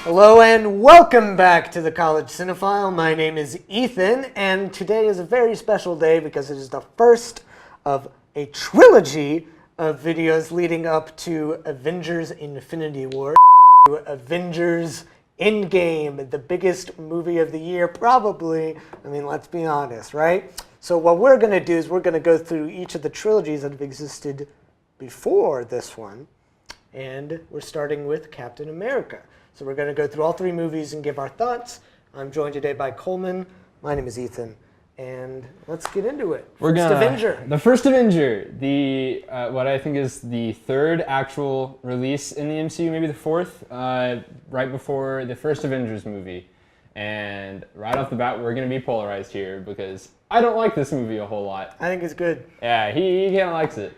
Hello and welcome back to the College Cinephile. My name is Ethan, and today is a very special day because it is the first of a trilogy of videos leading up to Avengers Infinity War, to Avengers Endgame, the biggest movie of the year, probably. I mean, let's be honest, right? So what we're going to do is we're going to go through each of the trilogies that have existed before this one, and we're starting with Captain America. So we're going to go through all three movies and give our thoughts. I'm joined today by Coleman. My name is Ethan, and let's get into it. First Avenger. The First Avenger, the what I think is the third actual release in the MCU, maybe the fourth, right before the first Avengers movie. And right off the bat, we're going to be polarized here because I don't like this movie a whole lot. I think it's good. Yeah, he kind of likes it.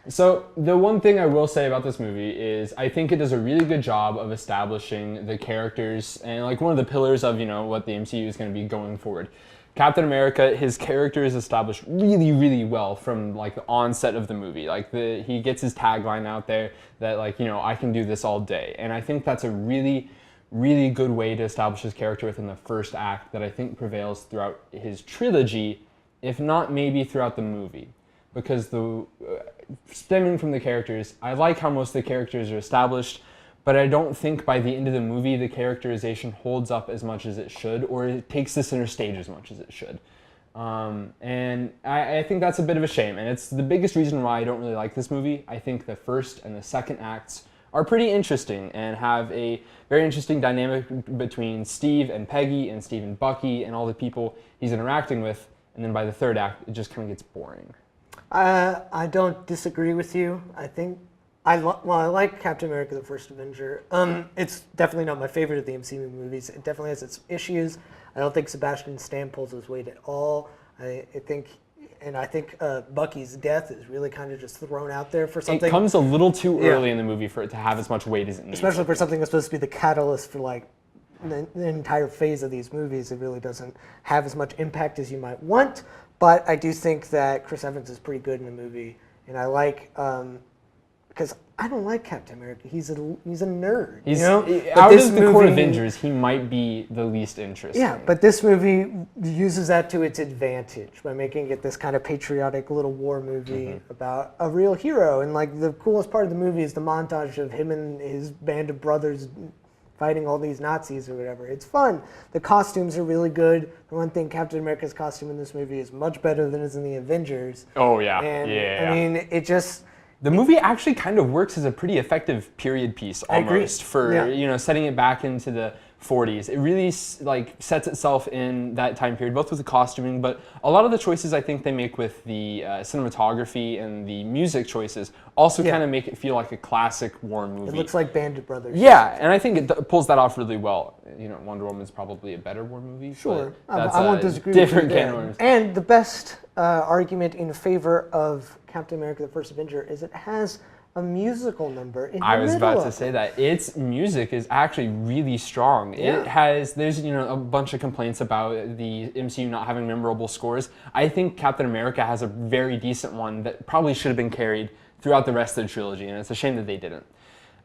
So the one thing I will say about this movie is I think it does a really good job of establishing the characters and like one of the pillars of, what the MCU is going to be going forward. Captain America, his character is established really, really well from like the onset of the movie. Like he gets his tagline out there that I can do this all day. And I think that's a really, really good way to establish his character within the first act that I think prevails throughout his trilogy, if not maybe throughout the movie. Because stemming from the characters, I like how most of the characters are established, but I don't think by the end of the movie the characterization holds up as much as it should, or it takes the center stage as much as it should. And I think that's a bit of a shame, and it's the biggest reason why I don't really like this movie. I think the first and the second acts are pretty interesting and have a very interesting dynamic between Steve and Peggy and Steve and Bucky and all the people he's interacting with, and then by the third act, it just kind of gets boring. I don't disagree with you. I think I like Captain America: The First Avenger. It's definitely not my favorite of the MCU movies. It definitely has its issues. I don't think Sebastian Stan pulls his weight at all. I think Bucky's death is really kind of just thrown out there for something. It comes a little too early in the movie for it to have as much weight as it needs. Especially for something that's supposed to be the catalyst for like the entire phase of these movies. It really doesn't have as much impact as you might want. But I do think that Chris Evans is pretty good in the movie, and I like because I don't like Captain America. He's a nerd. Out of the core Avengers, he might be the least interesting. Yeah, but this movie uses that to its advantage by making it this kind of patriotic little war movie about a real hero. And like the coolest part of the movie is the montage of him and his band of brothers fighting all these Nazis or whatever. It's fun. The costumes are really good. The one thing, Captain America's costume in this movie is much better than is in the Avengers. Oh, yeah. And I mean, it just... The movie actually kind of works as a pretty effective period piece almost for, setting it back into the 40s. It really sets itself in that time period, both with the costuming, but a lot of the choices I think they make with the cinematography and the music choices also kind of make it feel like a classic war movie. It looks like Band of Brothers. Yeah, and I think it pulls that off really well. Wonder Woman's probably a better war movie. Sure, that's I won't disagree different with you can there. of worms. And the best argument in favor of Captain America: The First Avenger is it has a musical number in the middle. I was about to say that. Its music is actually really strong. Yeah. There's a bunch of complaints about the MCU not having memorable scores. I think Captain America has a very decent one that probably should have been carried throughout the rest of the trilogy, and it's a shame that they didn't.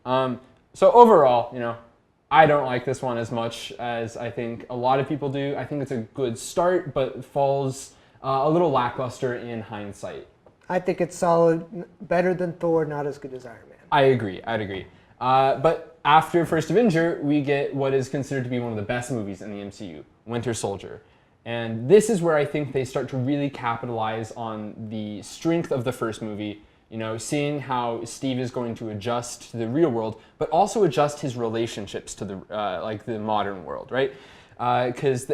So overall, I don't like this one as much as I think a lot of people do. I think it's a good start, but falls a little lackluster in hindsight. I think it's solid, better than Thor, not as good as Iron Man. I'd agree. But after First Avenger, we get what is considered to be one of the best movies in the MCU, Winter Soldier. And this is where I think they start to really capitalize on the strength of the first movie, seeing how Steve is going to adjust to the real world, but also adjust his relationships to the modern world, right? Because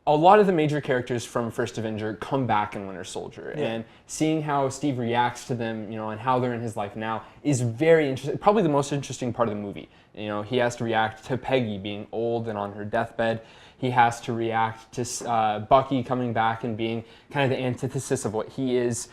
a lot of the major characters from First Avenger come back in Winter Soldier, and seeing how Steve reacts to them, and how they're in his life now is very interesting. Probably the most interesting part of the movie. He has to react to Peggy being old and on her deathbed. He has to react to Bucky coming back and being kind of the antithesis of what he is.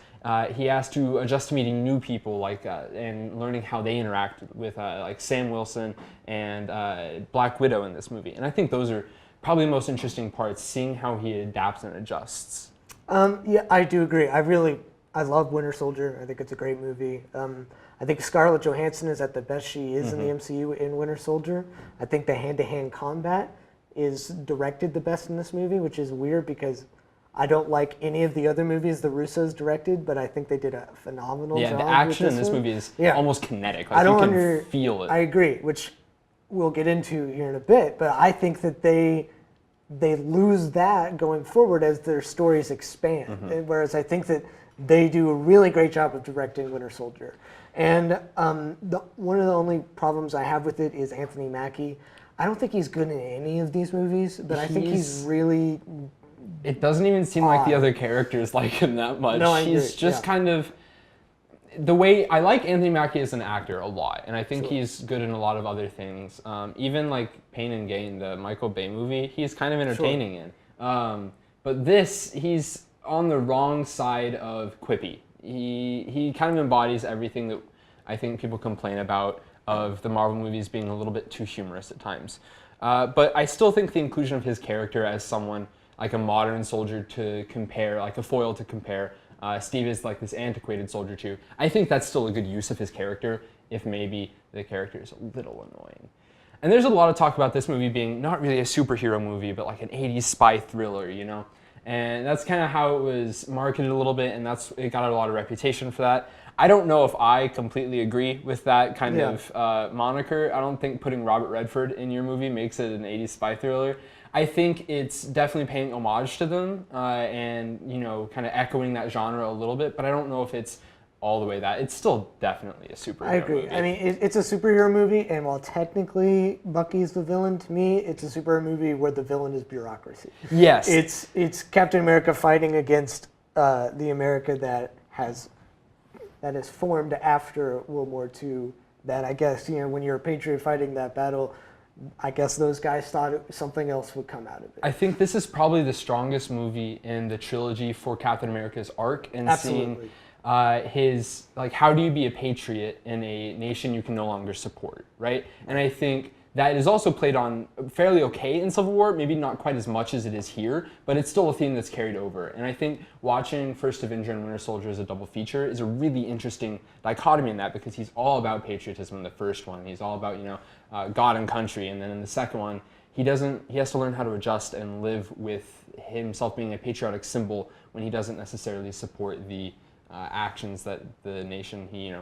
He has to adjust to meeting new people, and learning how they interact with Sam Wilson and Black Widow in this movie. And I think those are probably the most interesting parts, seeing how he adapts and adjusts. Yeah, I do agree. I I love Winter Soldier. I think it's a great movie. I think Scarlett Johansson is at the best she is in the MCU in Winter Soldier. I think the hand-to-hand combat is directed the best in this movie, which is weird because I don't like any of the other movies the Russos directed, but I think they did a phenomenal job. Yeah, the action in this movie is almost kinetic. Like you can feel it. I agree, which we'll get into here in a bit, but I think that they lose that going forward as their stories expand. Whereas I think that they do a really great job of directing Winter Soldier. And one of the only problems I have with it is Anthony Mackie. I don't think he's good in any of these movies, but I think he's really... It doesn't even seem like the other characters like him that much. No, he's just kind of... The way... I like Anthony Mackie as an actor a lot, and I think he's good in a lot of other things. Even like Pain and Gain, the Michael Bay movie, he's kind of entertaining in. But this, he's on the wrong side of quippy. He kind of embodies everything that I think people complain about of the Marvel movies being a little bit too humorous at times. But I still think the inclusion of his character as someone like a modern soldier to compare, like a foil to compare, Steve is like this antiquated soldier too. I think that's still a good use of his character, if maybe the character is a little annoying. And there's a lot of talk about this movie being not really a superhero movie, but like an 80s spy thriller, you know? And that's kind of how it was marketed a little bit, and it got a lot of reputation for that. I don't know if I completely agree with that kind of moniker. I don't think putting Robert Redford in your movie makes it an 80s spy thriller. I think it's definitely paying homage to them and, you know, kind of echoing that genre a little bit, but I don't know if it's all the way that. It's still definitely a superhero movie. I agree. Movie. I mean, it's a superhero movie, and while technically Bucky's the villain, to me, it's a superhero movie where the villain is bureaucracy. Yes. It's Captain America fighting against the America that is formed after World War II. That I guess, you know, when you're a patriot fighting that battle, I guess those guys thought something else would come out of it. I think this is probably the strongest movie in the trilogy for Captain America's arc, and seeing his, like, how do you be a patriot in a nation you can no longer support, right? And I think that is also played on fairly okay in Civil War, maybe not quite as much as it is here, but it's still a theme that's carried over. And I think watching First Avenger and Winter Soldier as a double feature is a really interesting dichotomy in that, because he's all about patriotism in the first one. He's all about, you know, God and country. And then in the second one, he has to learn how to adjust and live with himself being a patriotic symbol when he doesn't necessarily support the actions that the nation he,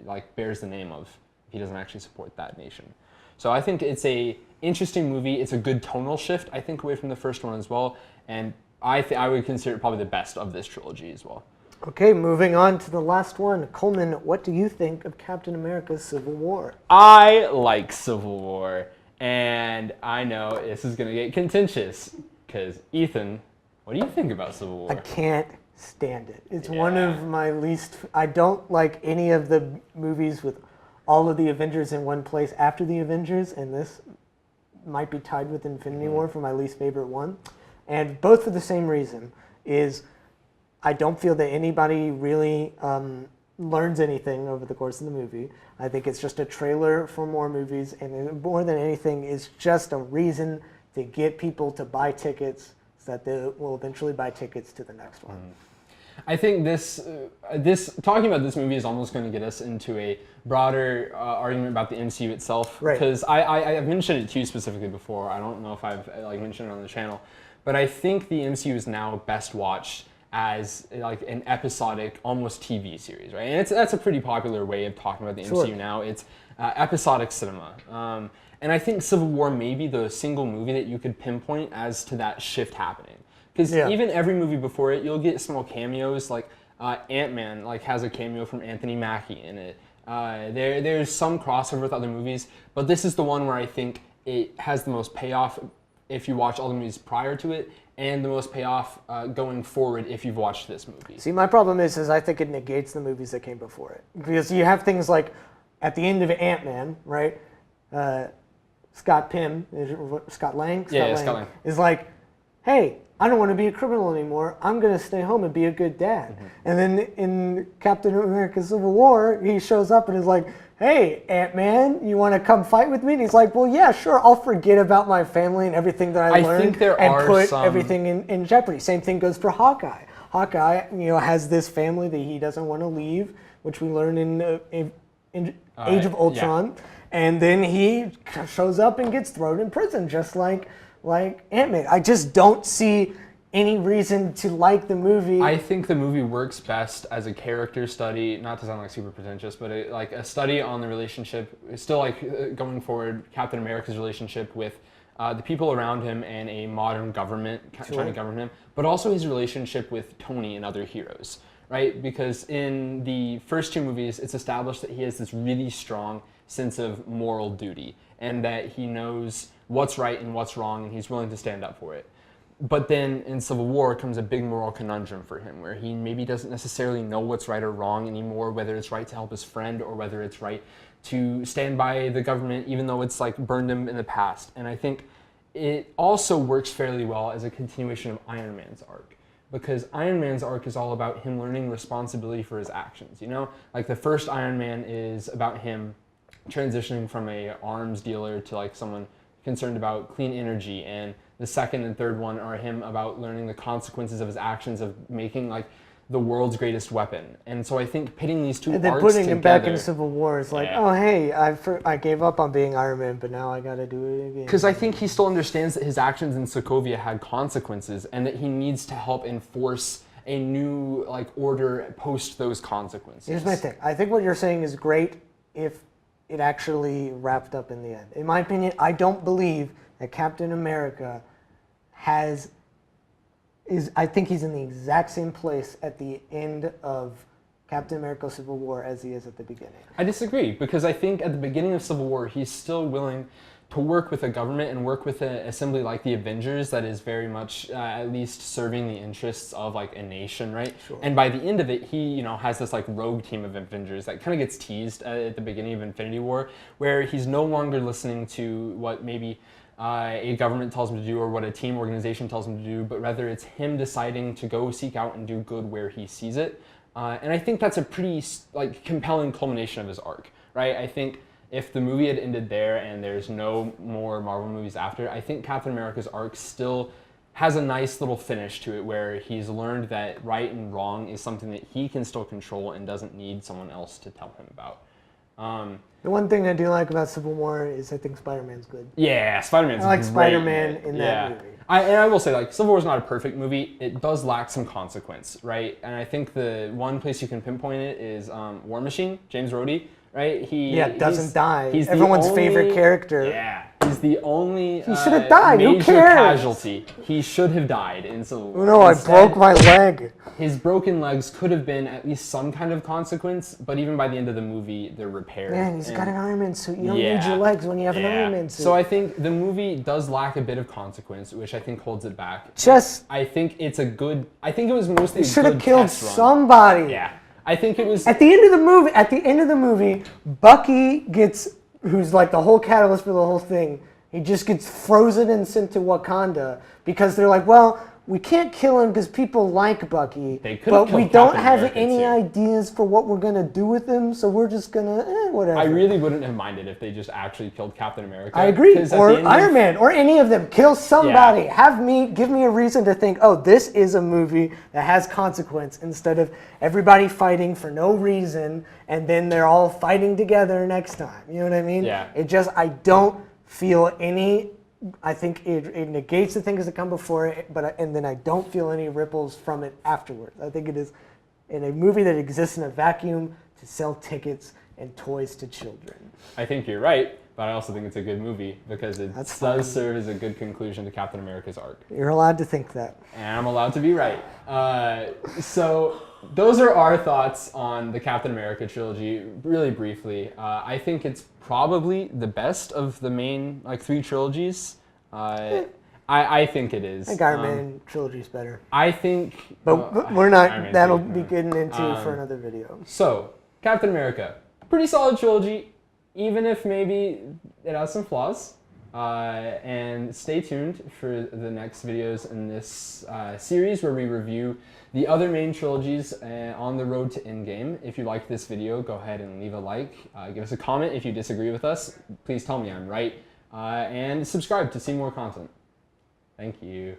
like bears the name of. He doesn't actually support that nation. So I think it's a interesting movie. It's a good tonal shift, I think, away from the first one as well. And I would consider it probably the best of this trilogy as well. Okay, moving on to the last one. Coleman, what do you think of Captain America's Civil War? I like Civil War, and I know this is going to get contentious, because Ethan, what do you think about Civil War? I can't stand it. It's one of my least... I don't like any of the movies with all of the Avengers in one place after the Avengers, and this might be tied with Infinity War for my least favorite one. And both for the same reason, is I don't feel that anybody really learns anything over the course of the movie. I think it's just a trailer for more movies, and more than anything, it's just a reason to get people to buy tickets so that they will eventually buy tickets to the next one. I think this talking about this movie is almost going to get us into a broader argument about the MCU itself. Right. Because I've mentioned it to you specifically before. I don't know if I've mentioned it on the channel, but I think the MCU is now best watched as like an episodic, almost TV series, right? And that's a pretty popular way of talking about the MCU now. It's episodic cinema. And I think Civil War may be the single movie that you could pinpoint as to that shift happening. Because even every movie before it, you'll get small cameos, like Ant-Man has a cameo from Anthony Mackie in it. There's some crossover with other movies, but this is the one where I think it has the most payoff if you watch all the movies prior to it, and the most payoff going forward if you've watched this movie. See, my problem is I think it negates the movies that came before it. Because you have things like, at the end of Ant-Man, right, Scott Lang is like, hey, I don't want to be a criminal anymore. I'm going to stay home and be a good dad. And then in Captain America Civil War, he shows up and is like, hey, Ant-Man, you want to come fight with me? And he's like, well, yeah, sure. I'll forget about my family and everything that I learned think there and are put everything in jeopardy. Same thing goes for Hawkeye. Hawkeye, has this family that he doesn't want to leave, which we learn in Age of Ultron, and then he shows up and gets thrown in prison, just like Ant-Man. I just don't see any reason to like the movie. I think the movie works best as a character study, not to sound like super pretentious, but a study on the relationship, still going forward, Captain America's relationship with the people around him and a modern government trying to govern him, but also his relationship with Tony and other heroes, right? Because in the first two movies, it's established that he has this really strong sense of moral duty and that he knows what's right and what's wrong and he's willing to stand up for it. But then in Civil War comes a big moral conundrum for him where he maybe doesn't necessarily know what's right or wrong anymore, whether it's right to help his friend or whether it's right to stand by the government even though it's burned him in the past. And I think it also works fairly well as a continuation of Iron Man's arc, because Iron Man's arc is all about him learning responsibility for his actions, the first Iron Man is about him transitioning from a arms dealer to someone concerned about clean energy, and the second and third one are him about learning the consequences of his actions of making the world's greatest weapon. And so I think pitting these two and then arcs putting together, him back in Civil War is oh hey, I gave up on being Iron Man, but now I gotta do it again. Because I think he still understands that his actions in Sokovia had consequences and that he needs to help enforce a new order post those consequences. Here's my thing. I think what you're saying is great if it actually wrapped up in the end. In my opinion, I don't believe that Captain America I think he's in the exact same place at the end of Captain America Civil War as he is at the beginning. I disagree, because I think at the beginning of Civil War, he's still willing to work with a government and work with an assembly like the Avengers that is very much at least serving the interests of a nation, right? Sure. And by the end of it, he has this rogue team of Avengers that kind of gets teased at the beginning of Infinity War, where he's no longer listening to what maybe a government tells him to do or what a team organization tells him to do, but rather it's him deciding to go seek out and do good where he sees it. And I think that's a pretty compelling culmination of his arc, right? I think if the movie had ended there and there's no more Marvel movies after, I think Captain America's arc still has a nice little finish to it where he's learned that right and wrong is something that he can still control and doesn't need someone else to tell him about. The one thing I do like about Civil War is I think Spider-Man's good. Yeah, Spider-Man's I like great, Spider-Man in that movie. And I will say, Civil War is not a perfect movie. It does lack some consequence, right? And I think the one place you can pinpoint it is War Machine, James Rhodey, right? He doesn't die. He's everyone's favorite character. Yeah, he's the only he should have died. Who major cares? casualty. He should have died in Civil War. No, instead, I broke my leg. His broken legs could have been at least some kind of consequence, but even by the end of the movie, they're repaired. Man, he's got an Iron Man suit. You don't need your legs when you have an Iron Man suit. So I think the movie does lack a bit of consequence, which I think holds it back. I think it's a good. I think it was mostly. He should have killed somebody. Yeah, I think it was. At the end of the movie, Bucky who's the whole catalyst for the whole thing. He just gets frozen and sent to Wakanda because they're well, we can't kill him because people like Bucky, but we don't have any ideas for what we're going to do with him, so we're just going to, whatever. I really wouldn't have minded if they just actually killed Captain America. I agree. Or Iron Man, or any of them. Kill somebody. Yeah. Give me a reason to think, this is a movie that has consequence, instead of everybody fighting for no reason, and then they're all fighting together next time. You know what I mean? Yeah. I don't feel any... I think it negates the things that come before it, and then I don't feel any ripples from it afterwards. I think it is in a movie that exists in a vacuum to sell tickets and toys to children. I think you're right, but I also think it's a good movie because it does serve as a good conclusion to Captain America's arc. You're allowed to think that. And I'm allowed to be right. So those are our thoughts on the Captain America trilogy, really briefly. I think it's probably the best of the main three trilogies. I think it is. I think Iron Man trilogy is better. I think... But we're not... That'll be getting into for another video. So, Captain America. Pretty solid trilogy, even if maybe it has some flaws. And stay tuned for the next videos in this series where we review the other main trilogies on the road to Endgame. If you liked this video, go ahead and leave a like. Give us a comment if you disagree with us. Please tell me I'm right. And subscribe to see more content. Thank you.